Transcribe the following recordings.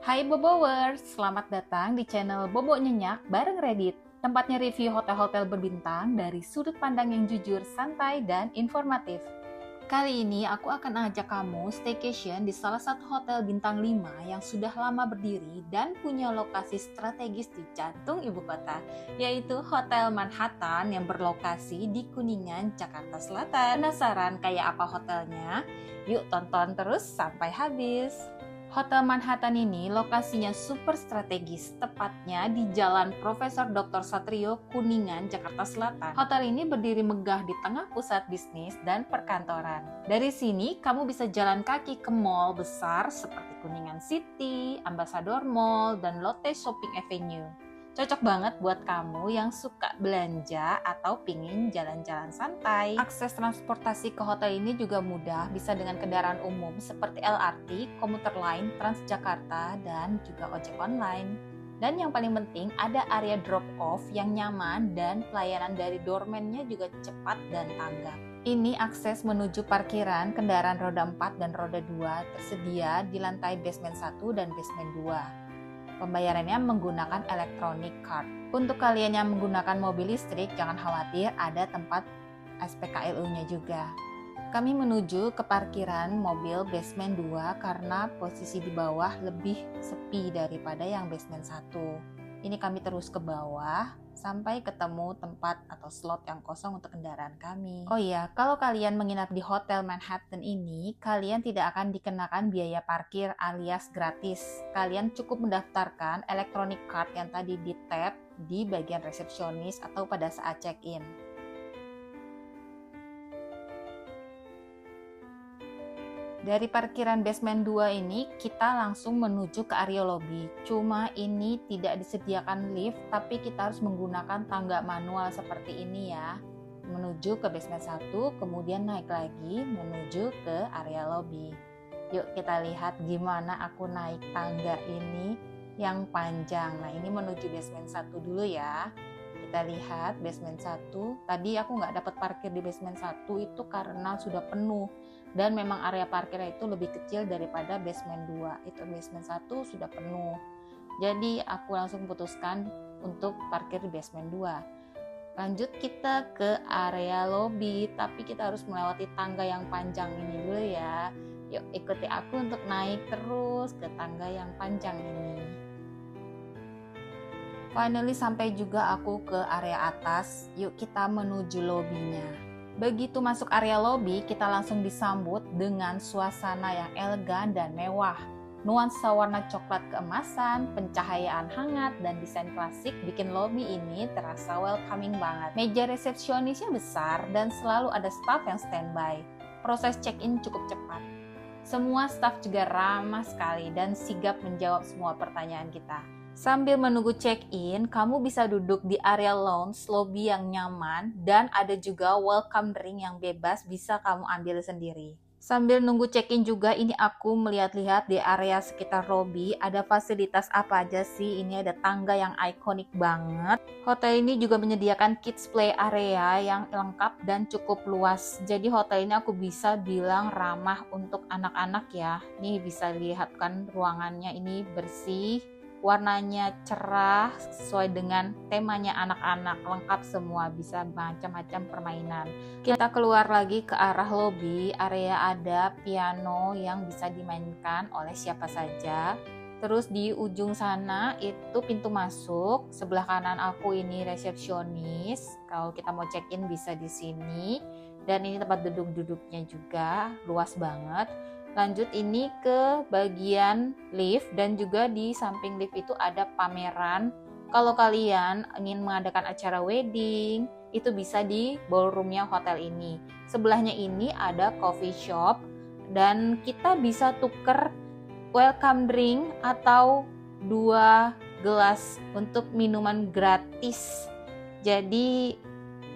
Hai Bobowers, selamat datang di channel Bobo Nyenyak bareng Reddit. Tempatnya review hotel-hotel berbintang dari sudut pandang yang jujur, santai, dan informatif. Kali ini aku akan ajak kamu staycation di salah satu hotel bintang 5 yang sudah lama berdiri dan punya lokasi strategis di jantung ibu kota, yaitu Hotel Manhattan yang berlokasi di Kuningan, Jakarta Selatan. Penasaran kayak apa hotelnya? Yuk tonton terus sampai habis. Hotel Manhattan ini lokasinya super strategis, tepatnya di Jalan Profesor Dr. Satrio, Kuningan, Jakarta Selatan. Hotel ini berdiri megah di tengah pusat bisnis dan perkantoran. Dari sini, kamu bisa jalan kaki ke mall besar seperti Kuningan City, Ambassador Mall, dan Lotte Shopping Avenue. Cocok banget buat kamu yang suka belanja atau pingin jalan-jalan santai. Akses transportasi ke hotel ini juga mudah, bisa dengan kendaraan umum seperti LRT, komuter lain, Transjakarta, dan juga ojek online. Dan yang paling penting, ada area drop-off yang nyaman dan pelayanan dari doorman-nya juga cepat dan tanggap. Ini akses menuju parkiran kendaraan roda 4 dan roda 2 tersedia di lantai basement 1 dan basement 2. Pembayarannya menggunakan electronic card. Untuk kalian yang menggunakan mobil listrik, jangan khawatir, ada tempat SPKLU-nya juga. Kami menuju ke parkiran mobil basement 2 karena posisi di bawah lebih sepi daripada yang basement 1. Ini kami terus ke bawah sampai ketemu tempat atau slot yang kosong untuk kendaraan kami. Oh iya, kalau kalian menginap di Hotel Manhattan ini, kalian tidak akan dikenakan biaya parkir alias gratis. Kalian cukup mendaftarkan electronic card yang tadi di-tap di bagian resepsionis atau pada saat check-in. Dari parkiran basement 2 ini, kita langsung menuju ke area lobby. Cuma ini tidak disediakan lift, tapi kita harus menggunakan tangga manual seperti ini ya. Menuju ke basement 1, kemudian naik lagi menuju ke area lobby. Yuk kita lihat gimana aku naik tangga ini yang panjang. Nah ini menuju basement 1 dulu ya. Kita lihat basement 1, tadi aku nggak dapat parkir di basement 1 itu karena sudah penuh. Dan memang area parkirnya itu lebih kecil daripada basement 2. Itu basement 1 sudah penuh. Jadi aku langsung putuskan untuk parkir di basement 2. Lanjut kita ke area lobby, tapi kita harus melewati tangga yang panjang ini dulu ya. Yuk ikuti aku untuk naik terus ke tangga yang panjang ini. Finally sampai juga aku ke area atas. Yuk kita menuju lobbynya. Begitu masuk area lobby, kita langsung disambut dengan suasana yang elegan dan mewah. Nuansa warna coklat keemasan, pencahayaan hangat, dan desain klasik bikin lobby ini terasa welcoming banget. Meja resepsionisnya besar dan selalu ada staff yang standby. Proses check-in cukup cepat. Semua staff juga ramah sekali dan sigap menjawab semua pertanyaan kita. Sambil menunggu check-in, kamu bisa duduk di area lounge lobby yang nyaman dan ada juga welcome drink yang bebas bisa kamu ambil sendiri. Sambil nunggu check-in juga ini aku melihat-lihat di area sekitar lobby ada fasilitas apa aja sih. Ini ada tangga yang ikonik banget. Hotel ini juga menyediakan kids play area yang lengkap dan cukup luas. Jadi hotel ini aku bisa bilang ramah untuk anak-anak ya. Nih bisa lihat kan ruangannya ini bersih. Warnanya cerah sesuai dengan temanya anak-anak, lengkap semua, bisa macam-macam permainan. Kita keluar lagi ke arah lobby, area ada piano yang bisa dimainkan oleh siapa saja. Terus di ujung sana itu pintu masuk, sebelah kanan aku ini resepsionis. Kalau kita mau check-in bisa di sini. Dan ini tempat duduk-duduknya juga luas banget. Lanjut ini ke bagian lift dan juga di samping lift itu ada pameran. Kalau kalian ingin mengadakan acara wedding, itu bisa di ballroomnya hotel ini. Sebelahnya ini ada coffee shop dan kita bisa tuker welcome drink atau 2 gelas untuk minuman gratis. Jadi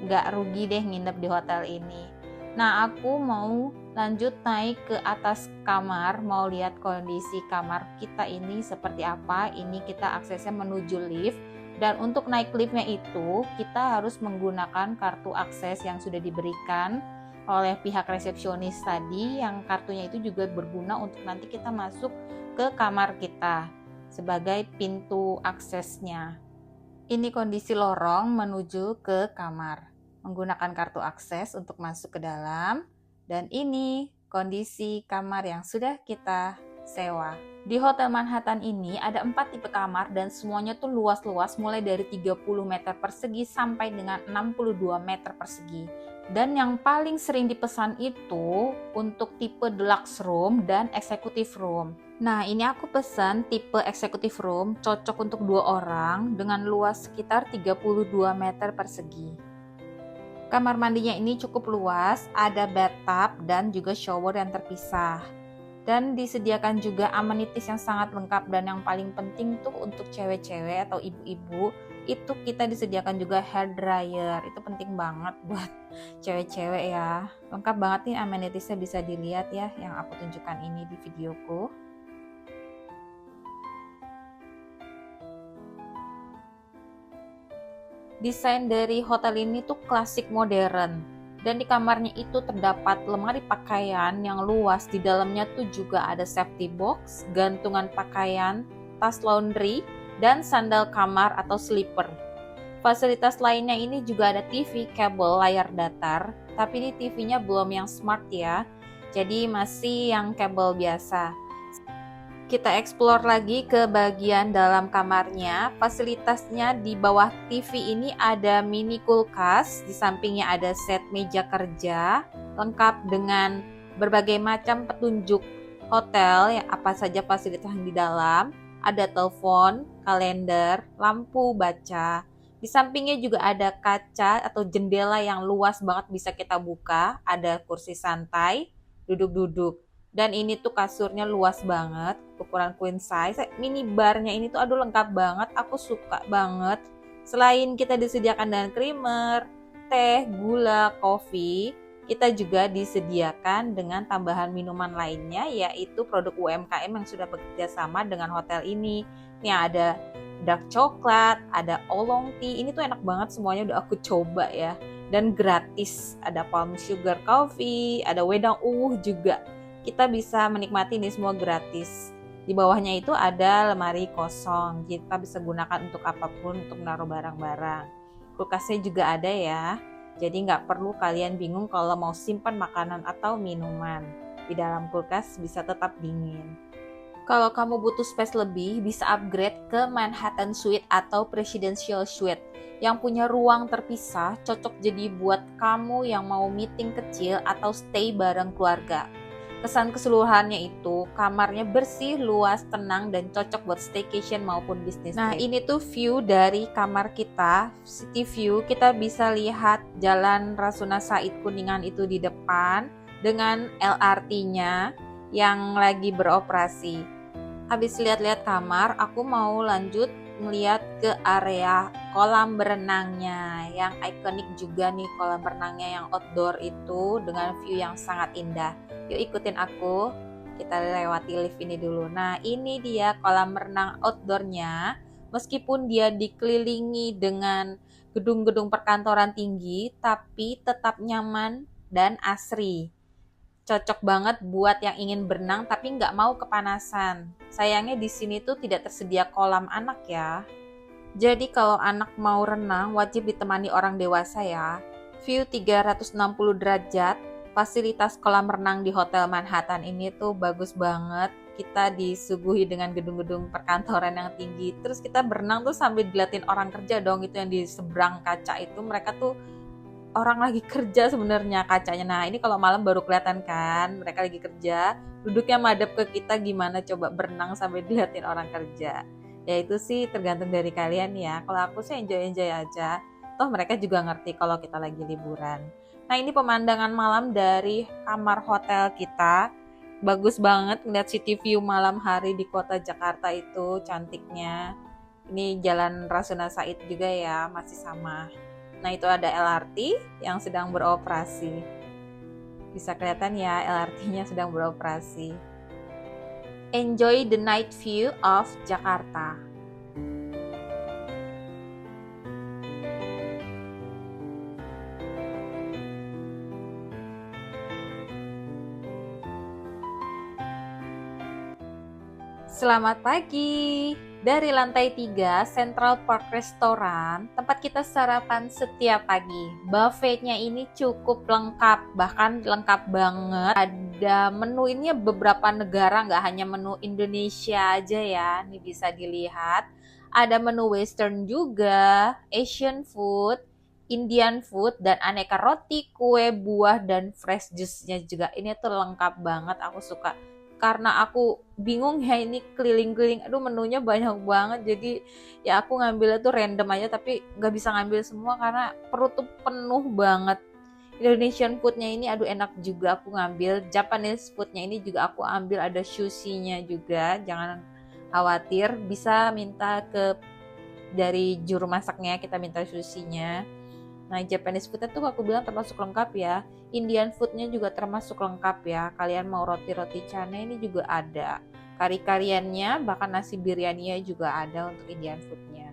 nggak rugi deh nginep di hotel ini. Nah aku mau lanjut naik ke atas kamar, mau lihat kondisi kamar kita ini seperti apa. Ini kita aksesnya menuju lift, dan untuk naik liftnya itu kita harus menggunakan kartu akses yang sudah diberikan oleh pihak resepsionis tadi, yang kartunya itu juga berguna untuk nanti kita masuk ke kamar kita. sebagai pintu aksesnya. Ini kondisi lorong menuju ke kamar. Menggunakan kartu akses untuk masuk ke dalam. Dan ini kondisi kamar yang sudah kita sewa. Di Hotel Manhattan ini ada 4 tipe kamar dan semuanya tuh luas-luas mulai dari 30 meter persegi sampai dengan 62 meter persegi. Dan yang paling sering dipesan itu untuk tipe deluxe room dan executive room. Nah, ini aku pesan tipe executive room, cocok untuk 2 orang dengan luas sekitar 32 meter persegi. Kamar mandinya ini cukup luas, ada bathtub dan juga shower yang terpisah. Dan disediakan juga amenities yang sangat lengkap, dan yang paling penting tuh untuk cewek-cewek atau ibu-ibu itu kita disediakan juga hair dryer. Itu penting banget buat cewek-cewek ya. Lengkap banget nih amenitiesnya, bisa dilihat ya yang aku tunjukkan ini di videoku. Desain dari hotel ini tuh klasik modern. Dan di kamarnya itu terdapat lemari pakaian yang luas, di dalamnya tuh juga ada safety box, gantungan pakaian, tas laundry, dan sandal kamar atau slipper. Fasilitas lainnya ini juga ada TV kabel layar datar, tapi ini TV-nya belum yang smart ya, jadi masih yang kabel biasa. Kita explore lagi ke bagian dalam kamarnya. Fasilitasnya di bawah TV ini ada mini kulkas, di sampingnya ada set meja kerja, lengkap dengan berbagai macam petunjuk hotel, ya, apa saja fasilitas yang di dalam. Ada telepon, kalender, lampu baca. Di sampingnya juga ada kaca atau jendela yang luas banget bisa kita buka. Ada kursi santai, duduk-duduk. Dan ini tuh kasurnya luas banget, ukuran queen size. Mini barnya ini tuh aduh lengkap banget, aku suka banget. Selain kita disediakan dengan creamer, teh, gula, kopi, kita juga disediakan dengan tambahan minuman lainnya, yaitu produk UMKM yang sudah bekerja sama dengan hotel ini. Nih ada dark coklat, ada oolong tea, ini tuh enak banget, semuanya udah aku coba ya. Dan gratis, ada palm sugar coffee, ada wedang juga. Kita bisa menikmati ini semua gratis. Di bawahnya itu ada lemari kosong, kita bisa gunakan untuk apapun, untuk menaruh barang-barang. Kulkasnya juga ada ya, jadi nggak perlu kalian bingung kalau mau simpan makanan atau minuman. Di dalam kulkas bisa tetap dingin. Kalau kamu butuh space lebih, bisa upgrade ke Manhattan Suite atau Presidential Suite yang punya ruang terpisah, cocok jadi buat kamu yang mau meeting kecil atau stay bareng keluarga. Kesan keseluruhannya itu kamarnya bersih, luas, tenang, dan cocok buat staycation maupun bisnis. Nah, ini tuh view dari kamar kita, city view. Kita bisa lihat Jalan Rasuna Said Kuningan itu di depan dengan LRT-nya yang lagi beroperasi. Habis lihat-lihat kamar, aku mau lanjut melihat ke area kolam berenangnya yang ikonik juga nih, kolam berenangnya yang outdoor itu dengan view yang sangat indah. Yuk ikutin aku, kita lewati lift ini dulu. Nah, ini dia kolam renang outdoornya. Meskipun dia dikelilingi dengan gedung-gedung perkantoran tinggi, tapi tetap nyaman dan asri. Cocok banget buat yang ingin berenang tapi nggak mau kepanasan. Sayangnya di sini tuh tidak tersedia kolam anak ya. Jadi kalau anak mau renang wajib ditemani orang dewasa ya. View 360 derajat. Fasilitas kolam renang di Hotel Manhattan ini tuh bagus banget. Kita disuguhi dengan gedung-gedung perkantoran yang tinggi. Terus kita berenang tuh sambil diliatin orang kerja dong, itu yang di seberang kaca itu. Mereka tuh orang lagi kerja sebenarnya kacanya. Nah, ini kalau malam baru kelihatan kan, mereka lagi kerja. Duduknya madep ke kita, gimana coba berenang sambil diliatin orang kerja. Ya itu sih tergantung dari kalian ya. Kalau aku sih enjoy aja. Toh mereka juga ngerti kalau kita lagi liburan. Nah, ini pemandangan malam dari kamar hotel kita. Bagus banget ngeliat city view malam hari di kota Jakarta itu cantiknya. Ini Jalan Rasuna Said juga ya, masih sama. Nah, itu ada LRT yang sedang beroperasi. Bisa kelihatan ya LRT-nya sedang beroperasi. Enjoy the night view of Jakarta. Selamat pagi. Dari lantai 3 Central Park Restaurant, tempat kita sarapan setiap pagi. Buffetnya ini cukup lengkap, bahkan lengkap banget. Ada menu ini beberapa negara, nggak hanya menu Indonesia aja ya. Ini bisa dilihat. Ada menu Western juga, Asian food, Indian food, dan aneka roti, kue, buah, dan fresh juice-nya juga. Ini tuh lengkap banget, aku suka. Karena aku bingung ya ini keliling-keliling, aduh menunya banyak banget, jadi ya aku ngambilnya tuh random aja, tapi nggak bisa ngambil semua karena perut tuh penuh banget. Indonesian foodnya ini aduh enak juga aku ngambil, Japanese foodnya ini juga aku ambil, ada sushinya juga, jangan khawatir, bisa minta ke dari juru masaknya, kita minta sushinya. Nah, Japanese foodnya tuh aku bilang termasuk lengkap ya. Indian foodnya juga termasuk lengkap ya. Kalian mau roti-roti canai ini juga ada. Kari-kariannya, bahkan nasi biryani juga ada untuk Indian foodnya.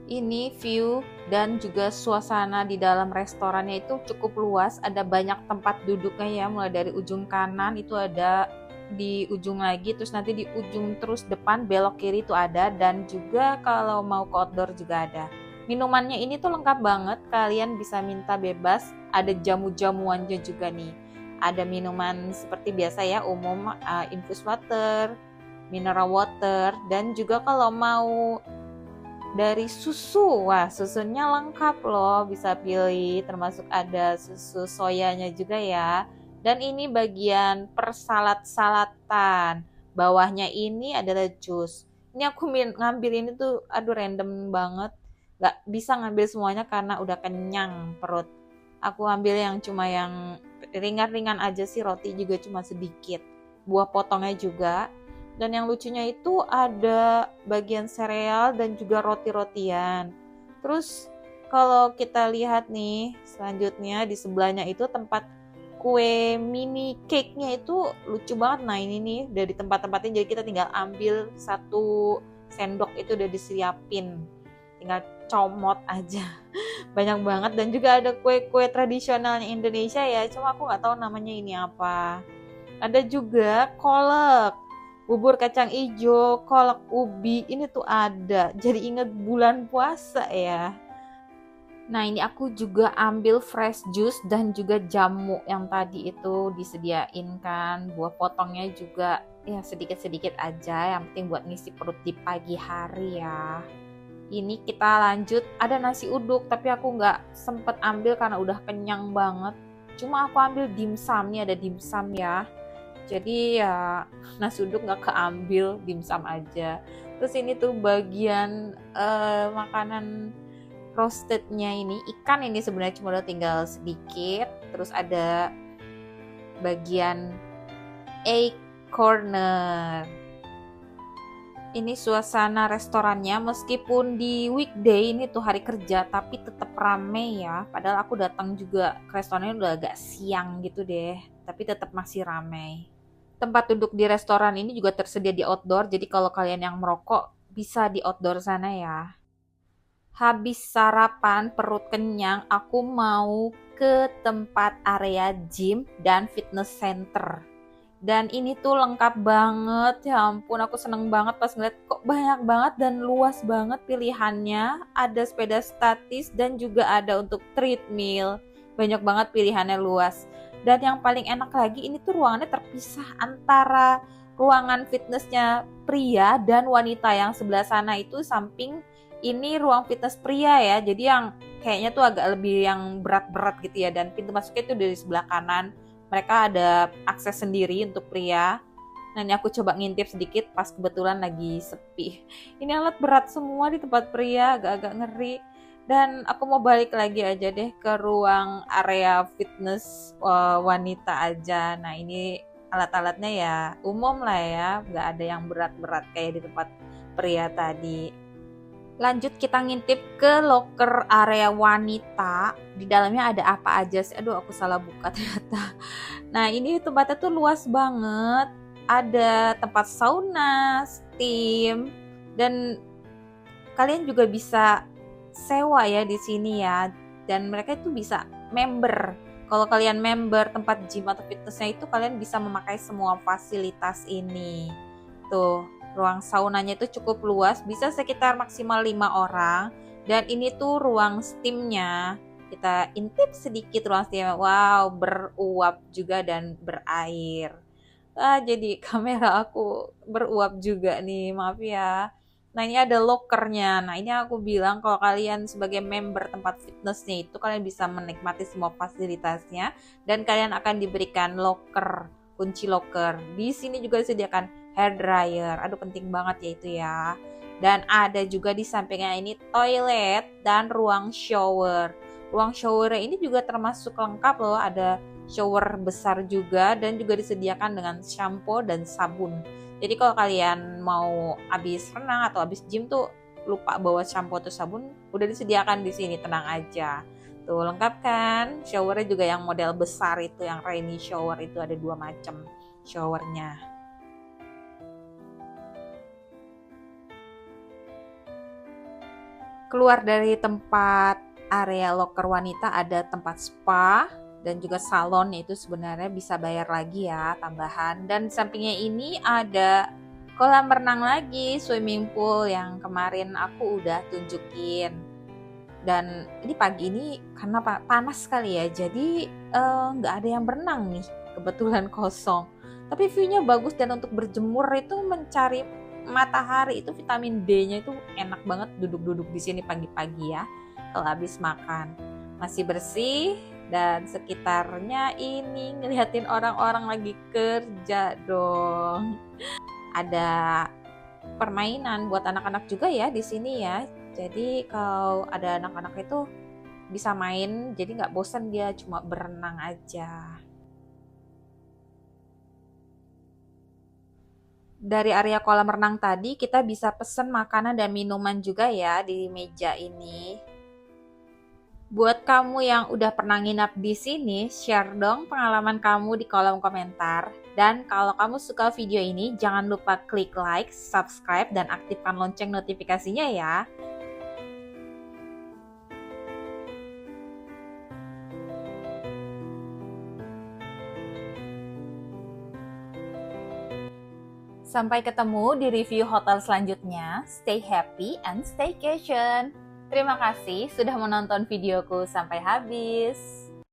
Ini view dan juga suasana di dalam restorannya itu cukup luas, ada banyak tempat duduknya ya, mulai dari ujung kanan itu ada, di ujung lagi, terus nanti di ujung terus depan belok kiri itu ada, dan juga kalau mau ke outdoor juga ada. Minumannya ini tuh lengkap banget, kalian bisa minta bebas, ada jamu-jamuannya juga nih. Ada minuman seperti biasa ya, umum, infus water, mineral water, dan juga kalau mau dari susu, wah susunya lengkap loh, bisa pilih, termasuk ada susu soyanya juga ya. Dan ini bagian persalat-salatan, bawahnya ini adalah jus. Ini aku ngambil ini tuh aduh random banget, gak bisa ngambil semuanya karena udah kenyang perut. Aku ambil yang cuma yang ringan-ringan aja sih, roti juga cuma sedikit, buah potongnya juga. Dan yang lucunya itu ada bagian sereal dan juga roti-rotian. Terus kalau kita lihat nih, selanjutnya di sebelahnya itu tempat kue mini cake-nya itu lucu banget. Nah ini nih dari tempat-tempatnya, jadi kita tinggal ambil satu sendok itu udah disiapin. Tinggal comot aja. Banyak banget, dan juga ada kue-kue tradisionalnya Indonesia ya. Cuma aku nggak tahu namanya ini apa. Ada juga kolak, bubur kacang ijo, kolak ubi, ini tuh ada. Jadi inget bulan puasa ya. Nah ini aku juga ambil fresh juice dan juga jamu yang tadi itu disediain kan. Buah potongnya juga ya sedikit-sedikit aja, yang penting buat ngisi perut di pagi hari ya. Ini kita lanjut, ada nasi uduk tapi aku nggak sempet ambil karena udah kenyang banget. Cuma aku ambil dimsum, nih ada dimsum ya. Jadi ya nasi uduk nggak keambil, dimsum aja. Terus ini tuh bagian makanan roastednya, ini ikan, ini sebenarnya cuma udah tinggal sedikit. Terus ada bagian egg corner. Ini suasana restorannya, meskipun di weekday ini tuh hari kerja, tapi tetap rame ya. Padahal aku datang juga ke restorannya udah agak siang gitu deh, tapi tetap masih rame. Tempat duduk di restoran ini juga tersedia di outdoor, jadi kalau kalian yang merokok bisa di outdoor sana ya. Habis sarapan, perut kenyang, aku mau ke tempat area gym dan fitness center. Dan ini tuh lengkap banget, ya ampun aku seneng banget pas ngeliat kok banyak banget dan luas banget pilihannya. Ada sepeda statis dan juga ada untuk treadmill, banyak banget pilihannya, luas. Dan yang paling enak lagi, ini tuh ruangannya terpisah antara ruangan fitnessnya pria dan wanita. Yang sebelah sana itu samping, ini ruang fitness pria ya, jadi yang kayaknya tuh agak lebih yang berat-berat gitu ya. Dan pintu masuknya itu dari sebelah kanan, mereka ada akses sendiri untuk pria. Nah ini aku coba ngintip sedikit pas kebetulan lagi sepi. Ini alat berat semua di tempat pria, agak-agak ngeri. Dan aku mau balik lagi aja deh ke ruang area fitness wanita aja. Nah ini alat-alatnya ya umum lah ya, nggak ada yang berat-berat kayak di tempat pria tadi. Lanjut kita ngintip ke loker area wanita. Di dalamnya ada apa aja sih? Aduh, aku salah buka ternyata. Nah, ini tempatnya tuh luas banget. Ada tempat sauna, steam, dan kalian juga bisa sewa ya di sini ya. Dan mereka itu bisa member. Kalau kalian member tempat gym atau fitnessnya itu kalian bisa memakai semua fasilitas ini. Tuh, ruang saunanya itu cukup luas, bisa sekitar maksimal 5 orang. Dan ini tuh ruang steamnya. Kita intip sedikit ruang steamnya. Wow, beruap juga dan berair. Jadi kamera aku beruap juga nih, maaf ya. Nah, ini ada lokernya. Nah, ini aku bilang kalau kalian sebagai member tempat fitnessnya itu kalian bisa menikmati semua fasilitasnya dan kalian akan diberikan loker, kunci loker. Di sini juga disediakan hair dryer. Aduh, penting banget ya itu ya. Dan ada juga di sampingnya ini toilet dan ruang shower. Ruang shower ini juga termasuk lengkap loh, ada shower besar juga dan juga disediakan dengan shampoo dan sabun. Jadi kalau kalian mau habis renang atau habis gym tuh lupa bawa shampoo atau sabun, udah disediakan di sini, tenang aja. Tuh lengkap kan? Showernya juga yang model besar itu, yang rainy shower itu ada 2 macam showernya. Keluar dari tempat area loker wanita ada tempat spa dan juga salon, itu sebenarnya bisa bayar lagi ya tambahan. Dan sampingnya ini ada kolam renang lagi, swimming pool yang kemarin aku udah tunjukin. Dan ini pagi ini karena panas sekali ya, jadi nggak ada yang berenang nih, kebetulan kosong. Tapi view-nya bagus dan untuk berjemur itu mencari matahari itu vitamin D-nya itu enak banget duduk-duduk di sini pagi-pagi ya. Kalau habis makan masih bersih dan sekitarnya ini ngeliatin orang-orang lagi kerja dong. Ada permainan buat anak-anak juga ya di sini ya. Jadi kalau ada anak-anak itu bisa main, jadi nggak bosan dia cuma berenang aja. Dari area kolam renang tadi kita bisa pesen makanan dan minuman juga ya di meja ini. Buat kamu yang udah pernah nginap di sini, share dong pengalaman kamu di kolom komentar. Dan kalau kamu suka video ini, jangan lupa klik like, subscribe, dan aktifkan lonceng notifikasinya ya. Sampai ketemu di review hotel selanjutnya. Stay happy and staycation. Terima kasih sudah menonton videoku sampai habis.